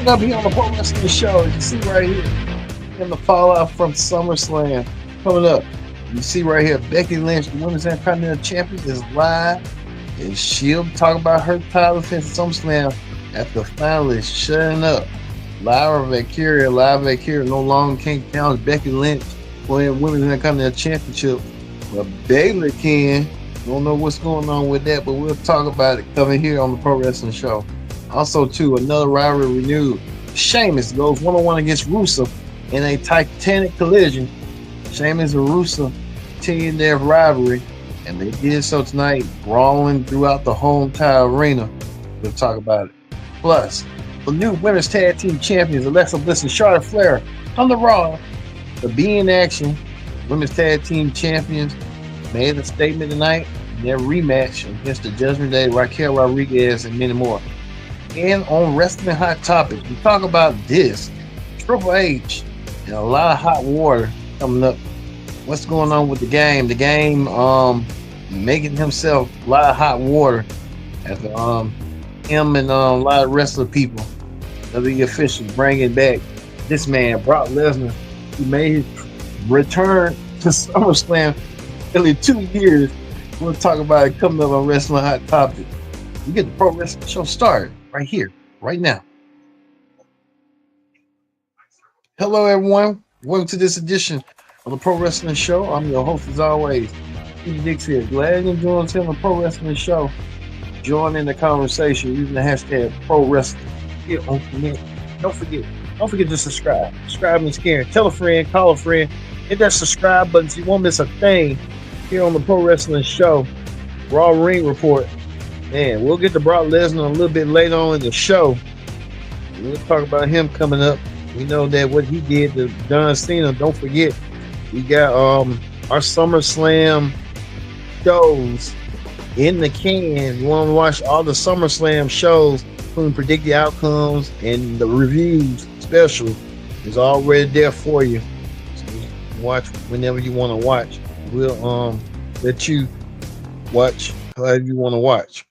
Up here on the Pro Wrestling Show. You see right here in the fallout from SummerSlam coming up. You see right here, Becky Lynch, the Women's Intercontinental Champion, is live, and she'll talk about her title since SummerSlam after finally shutting up. Lyra Valkyria no longer can't challenge Becky Lynch for the Women's Intercontinental Championship, but Bayley can. Don't know what's going on with that, but we'll talk about it coming here on the Pro Wrestling Show. Also, too, another rivalry renewed. Sheamus goes one-on-one against Rusev in a titanic collision. Sheamus and Rusev continued their rivalry, and they did so tonight, brawling throughout the whole entire arena. We'll talk about it. Plus, the new Women's Tag Team Champions, Alexa Bliss and Charlotte Flair, on the Raw. The Be in Action Women's Tag Team Champions made a statement tonight in their rematch against the Judgment Day, Raquel Rodriguez, and many more. And on Wrestling Hot Topics, we talk about this. Triple H and a lot of hot water coming up. What's going on with the game? The game making himself a lot of hot water after him and a lot of wrestler people, WWE officials, bringing back this man, Brock Lesnar, who made his return to SummerSlam nearly 2 years. We'll talk about it coming up on Wrestling Hot Topics. We get the Pro Wrestling Show started right here, right now. Hello, everyone. Welcome to this edition of the Pro Wrestling Show. I'm your host, as always, Steve Dix here. Glad you joined us on the Pro Wrestling Show. Join in the conversation using the hashtag Pro Wrestling. Don't forget to subscribe. Subscribe is caring. Tell a friend, call a friend. Hit that subscribe button so you won't miss a thing here on the Pro Wrestling Show. Raw Ring Report. Man, we'll get to Brock Lesnar a little bit later on in the show. We'll talk about him coming up. We know that what he did to John Cena. Don't forget, we got our SummerSlam shows in the can. You want to watch all the SummerSlam shows, including predict the outcomes and the reviews special is already there for you. So you can watch whenever you want to watch. We'll let you watch however you want to watch.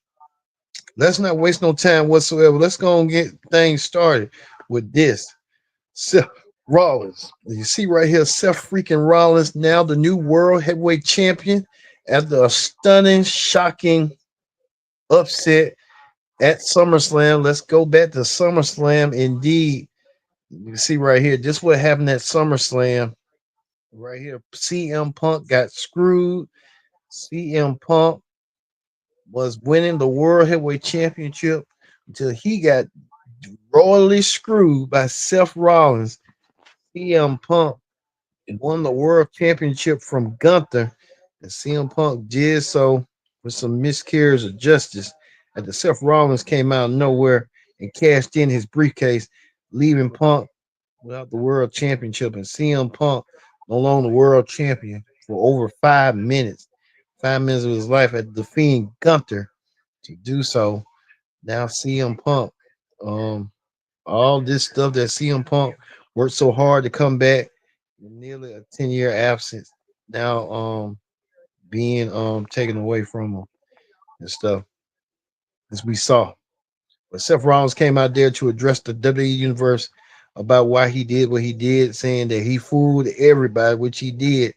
Let's not waste no time whatsoever. Let's go and get things started with this. Seth Rollins. You see right here, Seth freaking Rollins, now the new World Heavyweight Champion after a stunning, shocking upset at SummerSlam. Let's go back to SummerSlam. Indeed, you can see right here, this what happened at SummerSlam. Right here, CM Punk got screwed. CM Punk was winning the World Heavyweight Championship until he got royally screwed by Seth Rollins. CM Punk won the World Championship from Gunther, and CM Punk did so with some miscarriage of justice after Seth Rollins came out of nowhere and cashed in his briefcase, leaving Punk without the World Championship. And CM Punk no longer the World Champion for over 5 minutes. 5 minutes of his life at defeating Gunther to do so. Now CM Punk, all this stuff that CM Punk worked so hard to come back, nearly a 10-year absence, now being taken away from him and stuff, as we saw. But Seth Rollins came out there to address the WWE Universe about why he did what he did, saying that he fooled everybody, which he did.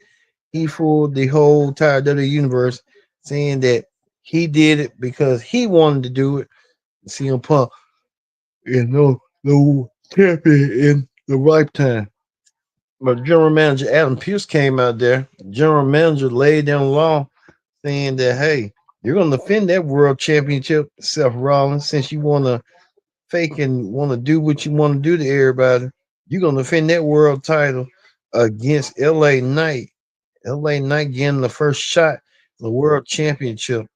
He fooled the whole entire WWE Universe, saying that he did it because he wanted to do it. CM Punk is no champion in the right time. But General Manager Adam Pearce came out there. General Manager laid down the law, saying that, hey, you're going to defend that World Championship, Seth Rollins, since you want to fake and want to do what you want to do to everybody. You're going to defend that world title against LA Knight. LA Knight getting the first shot at the World Championship.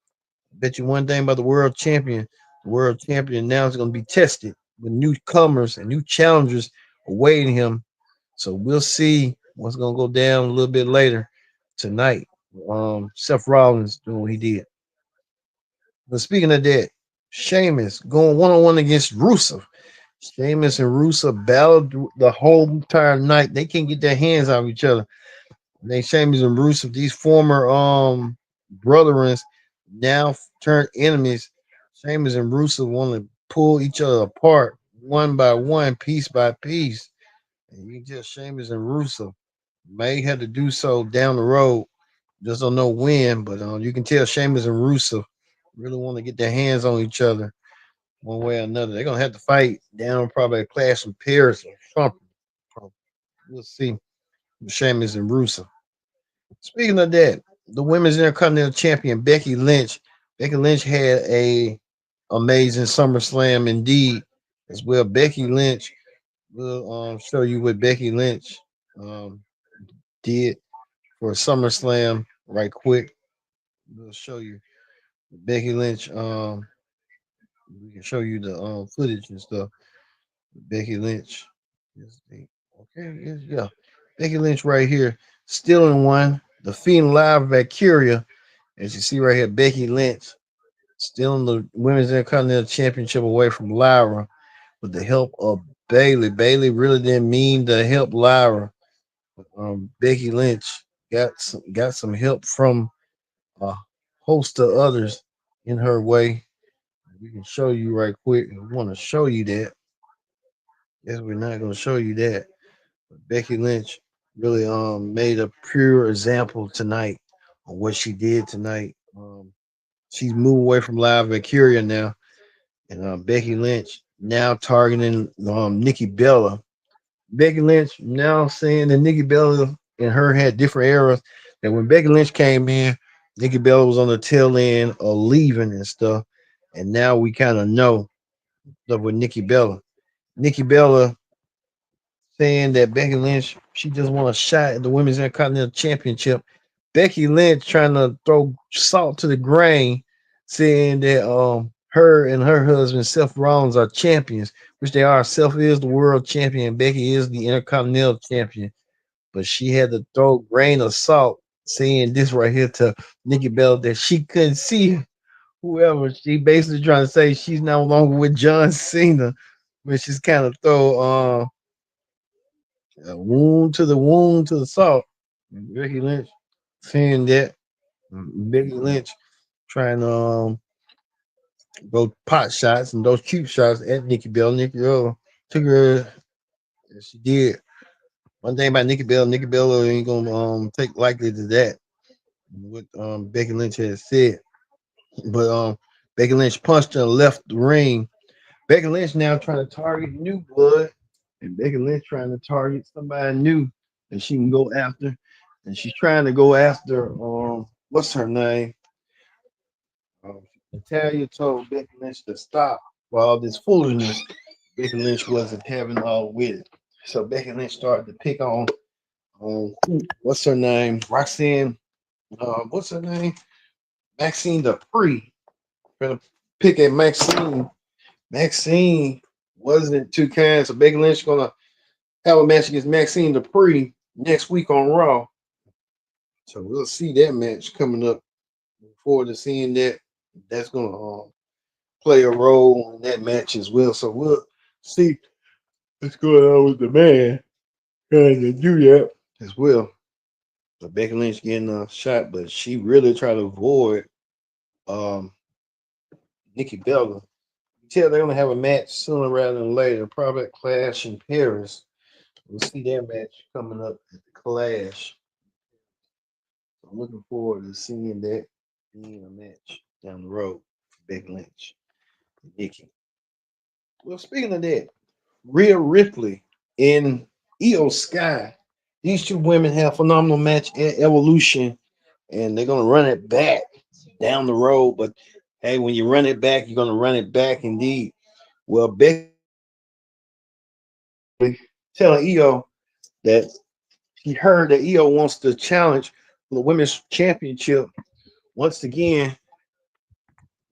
Bet you one thing about the World Champion. The World Champion now is going to be tested with newcomers and new challengers awaiting him. So we'll see what's going to go down a little bit later tonight. Seth Rollins doing what he did. But speaking of that, Sheamus going one-on-one against Rusev. Sheamus and Rusev battled the whole entire night. They can't get their hands off each other. They Sheamus and Rusev, these former brethren, now turned enemies. Sheamus and Rusev want to pull each other apart. one by one, piece by piece. And you can tell Sheamus and Russo may have to do so down the road. Just don't know when, but you can tell Sheamus and Russo really want to get their hands on each other one way or another. They're gonna have to fight down probably a Clash in Paris or something. We'll see. Sheamus and Russo. Speaking of that, the women's Intercontinental Champion Becky Lynch. Becky Lynch had a amazing SummerSlam indeed as well. Becky Lynch will show you what Becky Lynch um, did for SummerSlam right quick. We'll show you Becky Lynch. We can show you the footage and stuff. Becky Lynch. Okay, yeah. Becky Lynch right here, still in one. Defeating Live Valkyria. As you see right here, Becky Lynch still in the Women's Intercontinental Championship away from Lyra with the help of Bailey. Bailey really didn't mean to help Lyra. Becky Lynch got some help from a host of others in her way. We can show you right quick. We want to show you that. Guess we're not going to show you that. But Becky Lynch really made a pure example tonight of what she did tonight. She's moved away from Live Valkyria now, and Becky Lynch now targeting Nikki Bella. Becky Lynch now saying that Nikki Bella and her had different eras. And when Becky Lynch came in, Nikki Bella was on the tail end of leaving and stuff. And now we kind of know stuff with Nikki Bella. Nikki Bella saying that Becky Lynch, she just want a shot at the Women's Intercontinental Championship. Becky Lynch trying to throw salt to the grain, saying that her and her husband Seth Rollins are champions, which they are. Seth is the world champion, Becky is the Intercontinental champion. But she had to throw grain of salt, saying this right here to Nikki Bella that she couldn't see whoever. She basically trying to say she's no longer with John Cena, but she's kind of throw a wound to the salt. Becky Lynch saying that. Becky Lynch trying to those pot shots and those cheap shots at Nikki Bella. Nikki Bella took her as she did. One thing about Nikki Bella ain't gonna take likely to that. What Becky Lynch has said. But Becky Lynch punched her and left the ring. Becky Lynch now trying to target new blood. And Becky Lynch trying to target somebody new that she can go after. And she's trying to go after what's her name? Um, Natalia told Becky Lynch to stop for all this foolishness. Becky Lynch wasn't having all with it. So Becky Lynch started to pick on what's her name? Roxanne. What's her name? Maxine Dupree. Gonna pick at Maxine. Maxine wasn't too kind, so Becky Lynch gonna have a match against Maxine Dupree next week on Raw. So we'll see that match coming up. Look forward to seeing that. That's gonna play a role in that match as well. So we'll see what's going on with the man trying to do that as well. So Becky Lynch getting a shot, but she really tried to avoid um Nikki Bella. You tell they're gonna have a match sooner rather than later, probably at Clash in Paris. We'll see that match coming up at the Clash. So I'm looking forward to seeing that being a match down the road for Becky Lynch and Nikki. Well, speaking of that, Rhea Ripley and Io Sky. These two women have a phenomenal match at Evolution, and they're gonna run it back down the road. But hey, when you run it back, you're gonna run it back indeed. Well, Becky telling Io that he heard that Io wants to challenge for the women's championship once again.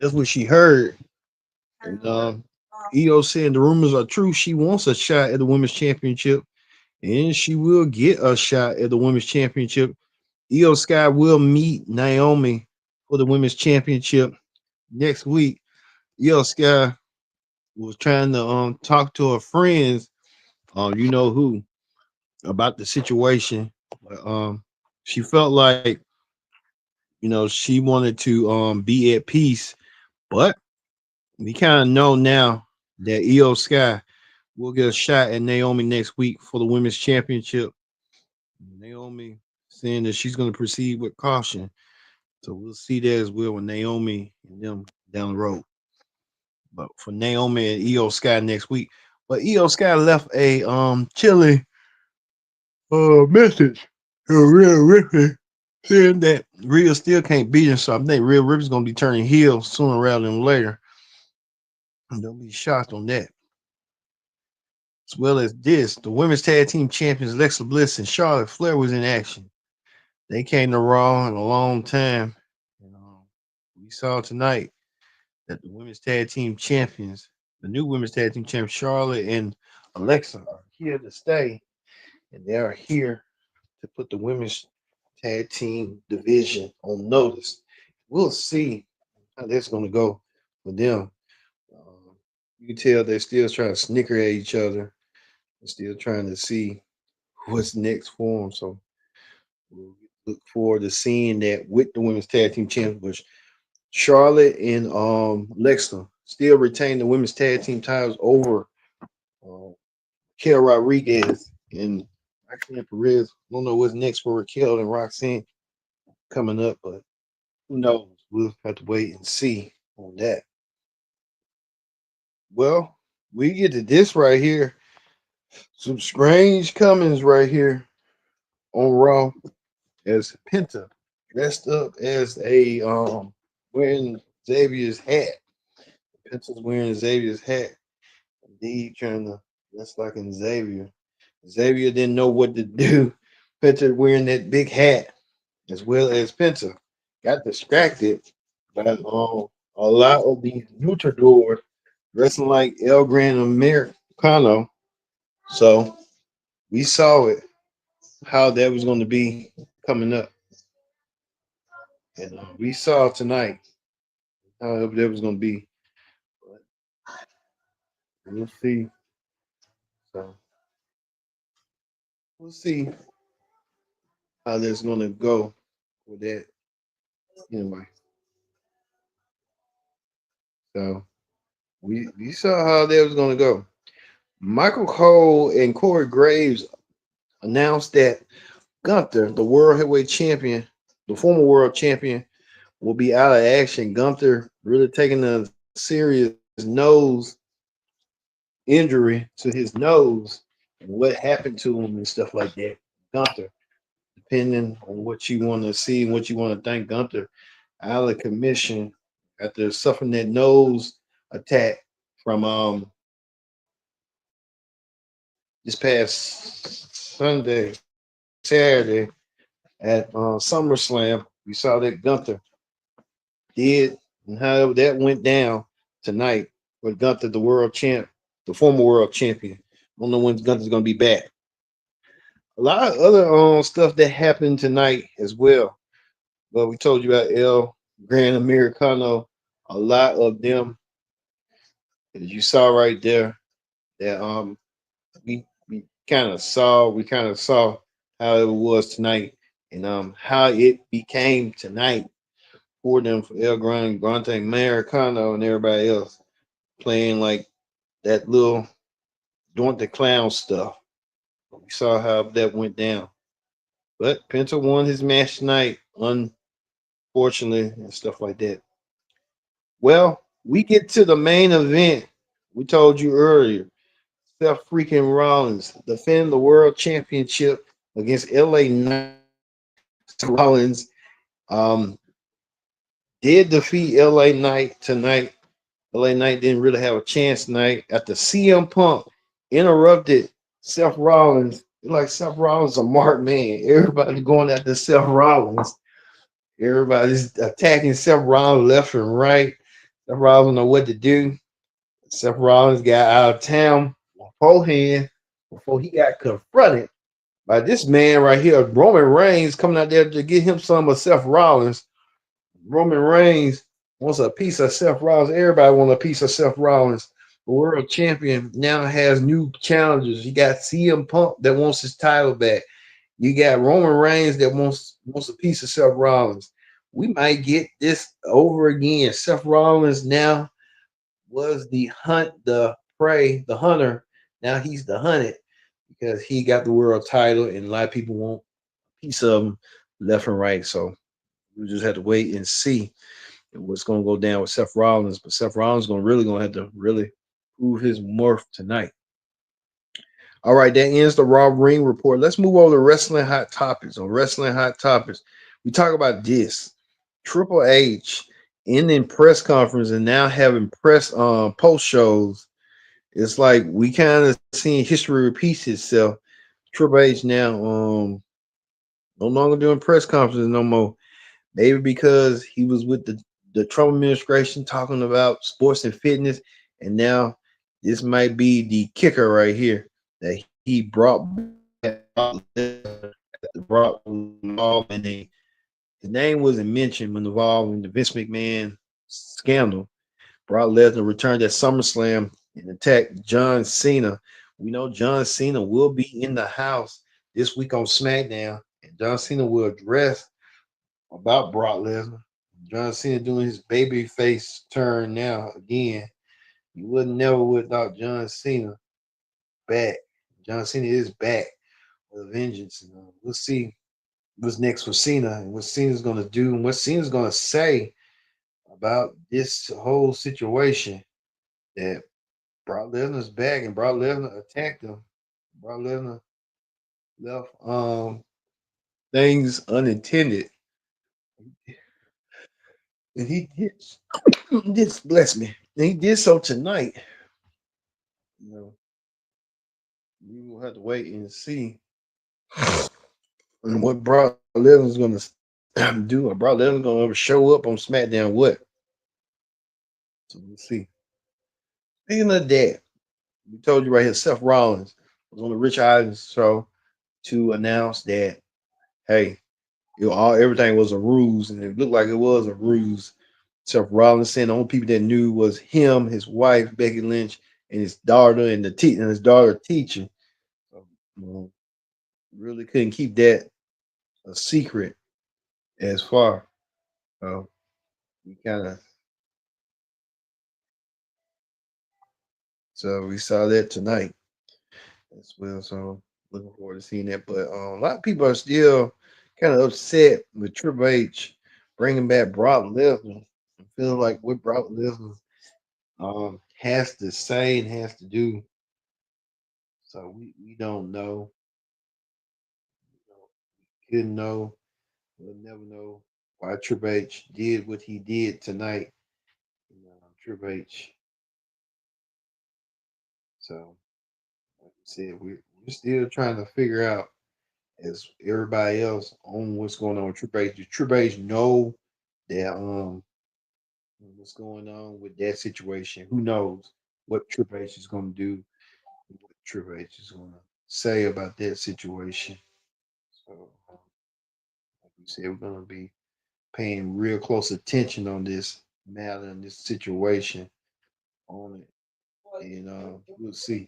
That's what she heard. And Io saying the rumors are true. She wants a shot at the women's championship, and she will get a shot at the women's championship. Io Sky will meet Naomi for the women's championship next week. Io Sky was trying to talk to her friends, you know who, about the situation. But, she felt like she wanted to be at peace, but we kind of know now that Io Sky We'll get a shot at Naomi next week for the women's championship. Naomi saying that she's going to proceed with caution. So we'll see that as well with Naomi and them down the road. But for Naomi and EO Sky next week. But EO Sky left a chilly message to Real Ripley saying that Real still can't beat him. So I think Real Ripley's gonna be turning heel sooner rather than later. And don't be shocked on that. As well as this, the women's tag team champions Alexa Bliss and Charlotte Flair was in action. They came to Raw in a long time. And, we saw tonight that the women's tag team champions, the new women's tag team champions, Charlotte and Alexa, are here to stay, and they are here to put the women's tag team division on notice. We'll see how that's going to go for them. You can tell they're still trying to snicker at each other. They're still trying to see what's next for them. So we'll look forward to seeing that with the women's tag team champions. Charlotte and Alexa still retain the women's tag team titles over Raquel Rodriguez and Roxanne Perez. I don't know what's next for Raquel and Roxanne coming up, but who knows? We'll have to wait and see on that. Well, we get to this right here. Some strange comings right here on Raw as Penta dressed up as a wearing Xavier's hat. Penta's wearing Xavier's hat. Indeed, trying to that's like in Xavier. Xavier didn't know what to do. Penta wearing that big hat, as well as Penta, got distracted by a lot of these luchadors dressing like El Gran Americano. So we saw it, how that was going to be coming up. And we saw tonight how that was going to be. But we'll see. So we'll see how that's going to go with that. Anyway, so we saw how that was going to go. Michael Cole and Corey Graves announced that Gunther, the world heavyweight champion, the former world champion, will be out of action. Gunther really taking a serious nose injury to his nose and what happened to him and stuff like that. Gunther, depending on what you want to see and what you want to think, Gunther out of commission after suffering that nose attack from this past Saturday at SummerSlam. We saw that Gunther did and how that went down tonight with Gunther, the world champ, the former world champion. I don't know when Gunther's gonna be back. A lot of other stuff that happened tonight as well. But we told you about El Gran Americano. A lot of them, as you saw right there, that we kind of saw how it was tonight and how it became tonight for them for El Gran Grande Americano and everybody else playing like that little doing the clown stuff. We saw how that went down. But Penta won his match tonight, unfortunately, and stuff like that. Well, we get to the main event. We told you earlier. Seth freaking Rollins defend the world championship against LA Knight. Seth Rollins did defeat LA Knight tonight. LA Knight didn't really have a chance tonight after CM Punk interrupted Seth Rollins. Like Seth Rollins a marked man. Everybody going after Seth Rollins. Everybody's attacking Seth Rollins left and right. Seth Rollins don't know what to do. Seth Rollins got out of town beforehand before he got confronted by this man right here, Roman Reigns, coming out there to get him some of Seth Rollins. Roman Reigns wants a piece of Seth Rollins. Everybody wants a piece of Seth Rollins. The world champion now has new challenges. You got CM Punk that wants his title back. You got Roman Reigns that wants a piece of Seth Rollins. We might get this over again. Seth Rollins now was the prey, the hunter Now he's the hunted because he got the world title, and a lot of people want a piece of him left and right. So we just have to wait and see what's going to go down with Seth Rollins. But Seth Rollins gonna have to really prove his worth tonight. All right, that ends the Raw Ring Report. Let's move over to Wrestling Hot Topics. On Wrestling Hot Topics, we talk about this Triple H ending press conference and now having press post shows. It's like we kind of seeing history repeats itself. Triple H now no longer doing press conferences no more. Maybe because he was with the Trump administration talking about sports and fitness, and now this might be the kicker right here that he brought brought involved in the his name wasn't mentioned when involved in the Vince McMahon scandal. Brock Lesnar returned at SummerSlam and attacked John Cena. We know John Cena will be in the house this week on SmackDown, and John Cena will address about Brock Lesnar. John Cena doing his baby face turn now again. You wouldn't never without John Cena back. John Cena is back with a vengeance. And, we'll see what's next for Cena and what Cena's going to do and what Cena's going to say about this whole situation that Brock Lesnar's back and Brock Lesnar attacked him. Brock Lesnar left things unintended. And he did this bless me. And he did so tonight. You know, we will have to wait and see and what Brock Lesnar's gonna do. Or Brock Lesnar's gonna show up on SmackDown what? So we'll see. Speaking of that, we told you right here, Seth Rollins was on the Rich Eisen show to announce that hey, everything was a ruse, and it looked like it was a ruse. Seth Rollins saying the only people that knew was him, his wife Becky Lynch, and his daughter, and his daughter teaching. So, really couldn't keep that a secret as far. So we kind of we saw that tonight as well. So looking forward to seeing that. But a lot of people are still kind of upset with Triple H bringing back Brock Lesnar. I feel like what Brock Lesnar has to say and has to do. So we don't know. We couldn't know. We'll never know why Triple H did what he did tonight. Triple H. So like I said, we're still trying to figure out as everybody else on what's going on with Triple H. Does Triple H know that what's going on with that situation? Who knows what Triple H is going to do? What Triple H is going to say about that situation? So, like we said, we're going to be paying real close attention on this matter and this situation on it, and we'll see.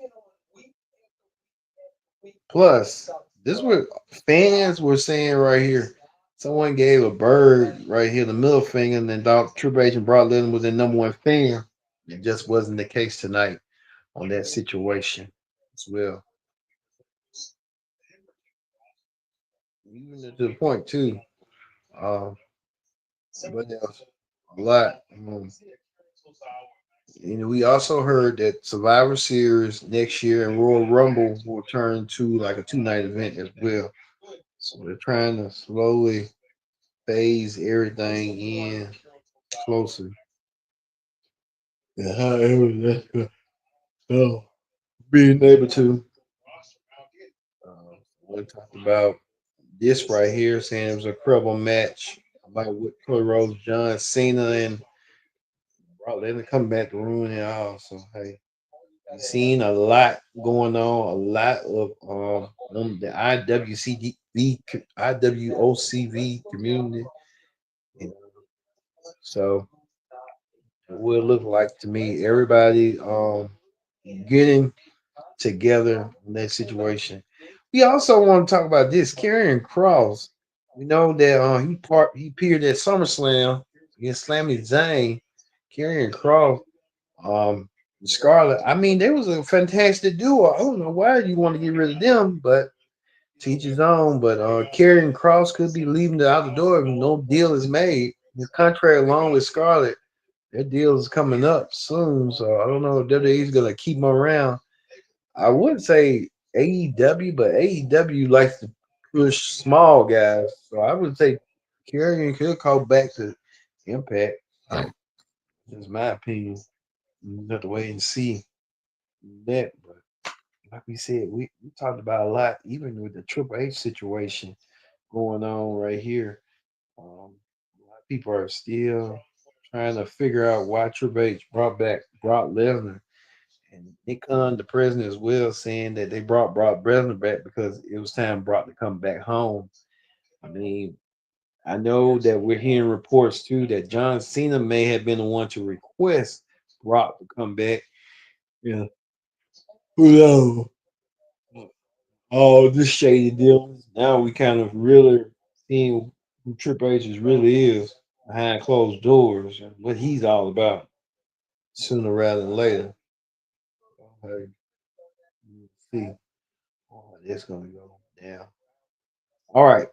Plus, this is what fans were saying right here. Someone gave a bird right here, the middle finger, and then thought Triple H and Brock Lesnar was their number one fan. It just wasn't the case tonight on that situation as well. Even to the point too. Um, what else? A lot. We also heard that Survivor Series next year and Royal Rumble will turn to like a 2 night event as well. So they're trying to slowly phase everything in closer. And however that's going so being able to we talked about this right here, saying it was a incredible match about what Cody Rhodes, John Cena, and Brock Lesnar coming back to ruin it all. So hey, we've seen a lot going on, a lot of the IWOCV community. And so it will look like to me everybody getting together in that situation. We also want to talk about this. Karrion Cross. We know that he appeared at SummerSlam against Slammy Zayn. Karrion Cross Scarlett. I mean, they was a fantastic duo. I don't know why you want to get rid of them, but teach his own. But Karrion Cross could be leaving out the door if no deal is made. His contract along with Scarlett, their deal is coming up soon. So I don't know if WWE's gonna keep him around. I would say AEW, but AEW likes to push small guys. So I would say Karrion could call back to Impact. That's my opinion. You have to wait and see that. But like we said, we talked about a lot, even with the Triple H situation going on right here. A lot of people are still trying to figure out why Triple H brought back Brock Lesnar. And Nick Khan, the president, as well, saying that they brought Brock Lesnar back because it was time Brock to come back home. I mean, I know that we're hearing reports too that John Cena may have been the one to request Brock to come back. Yeah, who knows? All this shady dealings. Now we kind of really seeing who Triple H really is behind closed doors and what he's all about sooner rather than later. Okay, let's see how that's gonna go down. All right,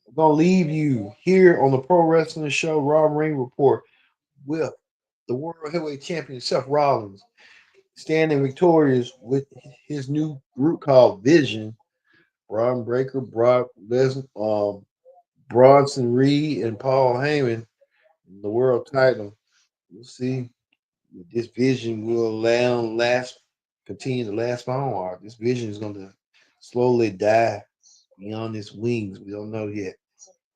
I'm gonna leave you here on the Pro Wrestling Show Raw Ring Report with the World Heavyweight Champion Seth Rollins standing victorious with his new group called Vision. Braun Breaker, Brock Lesnar, Bronson Reed, and Paul Heyman in the world title. We'll see if this vision will continue to last long, or this vision is going to slowly die beyond its wings. We don't know yet.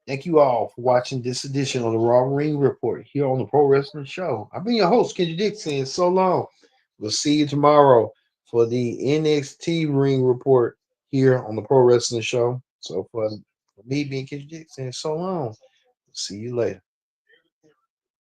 Thank you all for watching this edition of the Raw Ring Report here on the Pro Wrestling Show. I've been your host, Kenji Dixon, so long. We'll see you tomorrow for the NXT Ring Report here on the Pro Wrestling Show. So for me being Kenji Dixon, so long. See you later.